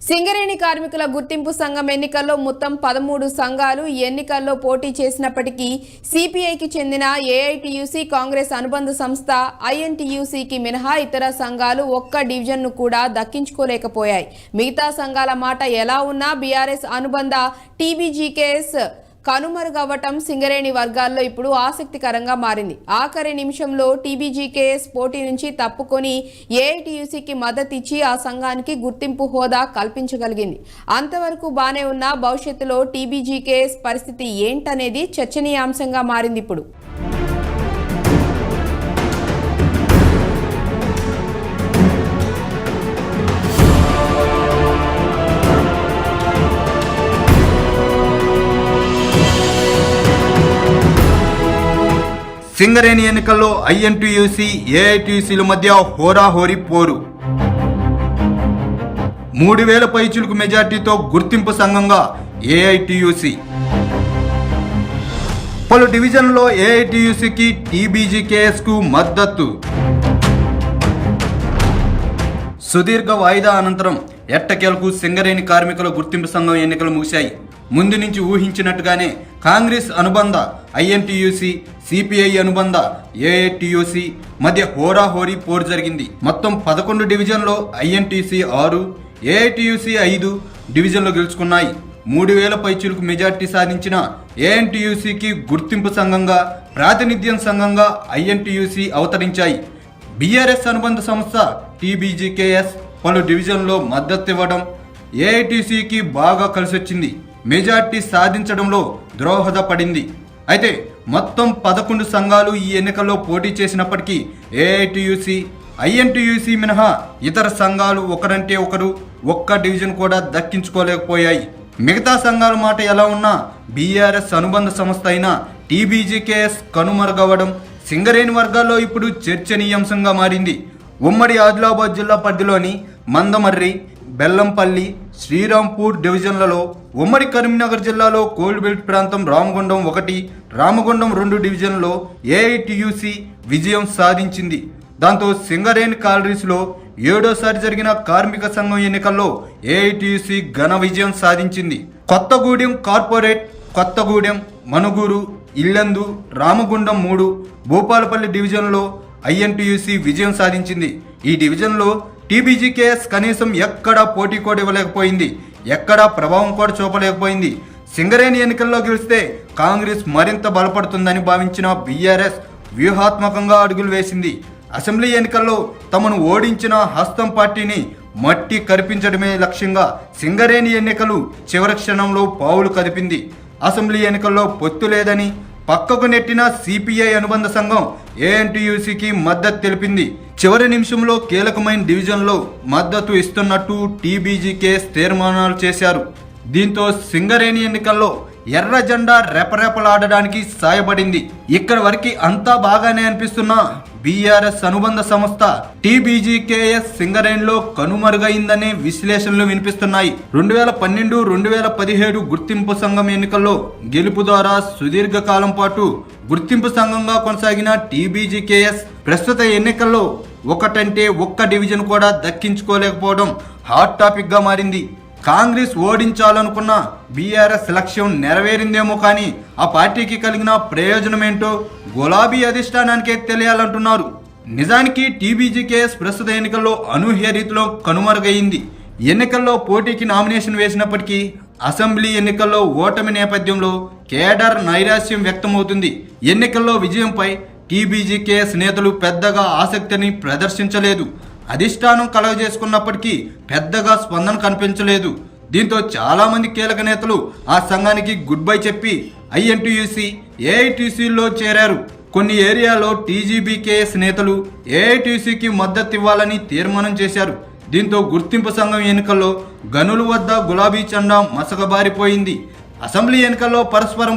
సింగరేణి కార్మికుల గుర్తింపు సంఘం ఎన్నికల్లో మొత్తం 13 సంఘాలు ఎన్నికల్లో పోటీ చేసినప్పటికీ సిపిఐకి చెందిన ఏఐటియుసి కాంగ్రెస్ అనుబంధ సంస్థ ఐఎన్టీయూసీకి మినహా ఇతర సంఘాలు ఒక్క డివిజన్ను కూడా దక్కించుకోలేకపోయాయి. మిగతా సంఘాల మాట ఎలా ఉన్నా బీఆర్ఎస్ అనుబంధ టీబీజీకేఎస్ కనుమరుగవ్వటం సింగరేణి వర్గాల్లో ఇప్పుడు ఆసక్తికరంగా మారింది. ఆఖరి నిమిషంలో టీబీజీకేఎస్ పోటీ నుంచి తప్పుకొని ఏఐటీయూసీకి మద్దతిచ్చి ఆ సంఘానికి గుర్తింపు హోదా కల్పించగలిగింది. అంతవరకు బానే ఉన్న భవిష్యత్తులో టీబీజీకేఎస్ పరిస్థితి ఏంటనేది చర్చనీయాంశంగా మారింది. ఇప్పుడు సింగరేణి ఎన్నికల్లో ఐఎన్టీయూసీ ఏఐటీయూసీల మధ్య హోరాహోరీ పోరు. 3000 పైచులకు మెజార్టీతో గుర్తింపు సంఘంగా ఏఐటీయూసీ. పలు డివిజన్లో ఏఐటీయూసీకి టీబీజీకేఎస్కు మద్దతు. సుదీర్ఘ వాయిదా అనంతరం ఎట్టకేలకు సింగరేణి కార్మికుల గుర్తింపు సంఘం ఎన్నికలు ముగిశాయి. ముందు నుంచి ఊహించినట్టుగానే కాంగ్రెస్ అనుబంధ ఐఎన్టీయూసీ, సిపిఐ అనుబంధ ఏఐటీయూసీ మధ్య హోరాహోరీ పోరు జరిగింది. మొత్తం 11 డివిజన్లో ఐఎన్టీసీ 6, ఏఐటీయూసీ 5 డివిజన్లు గెలుచుకున్నాయి. 3000 పైచులకు మెజార్టీ సాధించిన ఏఎన్టీయూసీకి గుర్తింపు సంఘంగా, ప్రాతినిధ్యం సంఘంగా ఐఎన్టీయూసీ అవతరించాయి. బీఆర్ఎస్ అనుబంధ సంస్థ టీబీజీకేఎస్ పలు డివిజన్లో మద్దతు ఇవ్వడం ఏఐటీసీకి బాగా కలిసొచ్చింది. మెజార్టీ సాధించడంలో దోహదపడింది. అయితే మొత్తం 11 సంఘాలు ఈ ఎన్నికల్లో పోటీ చేసినప్పటికీ ఏఐటీయూసీ, ఐఎన్టీయూసీ మినహా ఇతర సంఘాలు ఒకరంటే ఒకరు ఒక్క డివిజన్ కూడా దక్కించుకోలేకపోయాయి. మిగతా సంఘాల మాట ఎలా ఉన్నా బీఆర్ఎస్ అనుబంధ సంస్థ అయిన టీబీజీకేఎస్ కనుమరుగవ్వడం సింగరేణి వర్గాల్లో ఇప్పుడు చర్చనీయాంశంగా మారింది. ఉమ్మడి ఆదిలాబాద్ జిల్లా పరిధిలోని మందమర్రి, బెల్లంపల్లి, శ్రీరాంపూర్ డివిజన్లలో, ఉమ్మడి కరీంనగర్ జిల్లాలో కోల్బెల్ట్ ప్రాంతం రామగుండం 1, రామగుండం 2 డివిజన్లో ఏఐటీయూసీ విజయం సాధించింది. దాంతో సింగరేణి కాలరీస్లో 7వసారి జరిగిన కార్మిక సంఘం ఎన్నికల్లో ఏఐటీయూసీ ఘన విజయం సాధించింది. కొత్తగూడెం కార్పొరేట్, కొత్తగూడెం, మనుగూరు, ఇల్లందు, రామగుండం 3, భూపాలపల్లి డివిజన్లో ఐఎన్టీయూసీ విజయం సాధించింది. ఈ డివిజన్లో టీబీజీకేఎస్ కనీసం ఎక్కడా పోటీ కూడా ఇవ్వలేకపోయింది, ఎక్కడా ప్రభావం కూడా చూపలేకపోయింది. సింగరేణి ఎన్నికల్లో గెలిస్తే కాంగ్రెస్ మరింత బలపడుతుందని భావించిన బీఆర్ఎస్ వ్యూహాత్మకంగా అడుగులు వేసింది. అసెంబ్లీ ఎన్నికల్లో తమను ఓడించిన హస్తం పార్టీని మట్టి కరిపించడమే లక్ష్యంగా సింగరేణి ఎన్నికలు చివరి క్షణంలో పావులు కదిపింది. అసెంబ్లీ ఎన్నికల్లో పొత్తు లేదని పక్కకు నెట్టిన సిపిఐ అనుబంధ సంఘం ఏఎన్టీయూసీకి మద్దతు తెలిపింది. చివరి నిమిషంలో కీలకమైన డివిజన్లో మద్దతు ఇస్తున్నట్టు టీబీజీకేఎస్ తీర్మానాలు చేశారు. దీంతో సింగరేణి ఎన్నికల్లో ఎర్ర జెండా రెపరెపలాడడానికి సాయపడింది. ఇక్కడి వరకు అంతా బాగానే అనిపిస్తున్నా బీఆర్ఎస్ అనుబంధ సంస్థ టీబీజీకేఎస్ సింగరేణిలో కనుమరుగైందనే విశ్లేషణలు వినిపిస్తున్నాయి. 2012, 2017 గుర్తింపు సంఘం ఎన్నికల్లో గెలుపు ద్వారా సుదీర్ఘకాలం పాటు గుర్తింపు సంఘంగా కొనసాగిన టీబీజీకేఎస్ ప్రస్తుత ఎన్నికల్లో ఒకటంటే ఒక్క డివిజన్ కూడా దక్కించుకోలేకపోవడం హాట్ టాపిక్ గా మారింది. కాంగ్రెస్ ఓడించాలనుకున్న బీఆర్ఎస్ లక్ష్యం నెరవేరిందేమో కానీ ఆ పార్టీకి కలిగిన ప్రయోజనమేంటో గులాబీ అధిష్టానానికే తెలియాలంటున్నారు. నిజానికి టీబీజీకేఎస్ ప్రస్తుత ఎన్నికల్లో అనూహ్య రీతిలో కనుమరుగైంది. ఎన్నికల్లో పోటీకి నామినేషన్ వేసినప్పటికీ అసెంబ్లీ ఎన్నికల్లో ఓటమి నేపథ్యంలో కేడర్ నైరాశ్యం వ్యక్తమవుతుంది. ఎన్నికల్లో విజయంపై టీబీజీకేఎస్ నేతలు పెద్దగా ఆసక్తిని ప్రదర్శించలేదు. అధిష్టానం కలగజేసుకున్నప్పటికీ పెద్దగా స్పందన కనిపించలేదు. దీంతో చాలా మంది కీలక నేతలు ఆ సంఘానికి గుడ్ బై చెప్పి ఐఎన్టీయూసీ, ఏఐటీయూసీలో చేరారు. కొన్ని ఏరియాలో టీజీబీకేఎస్ నేతలు ఏఐటీయూసీకి మద్దతు ఇవ్వాలని తీర్మానం చేశారు. దీంతో గుర్తింపు సంఘం ఎన్నికల్లో గనుల వద్ద గులాబీ జెండా మసకబారిపోయింది. అసెంబ్లీ ఎన్నికల్లో పరస్పరం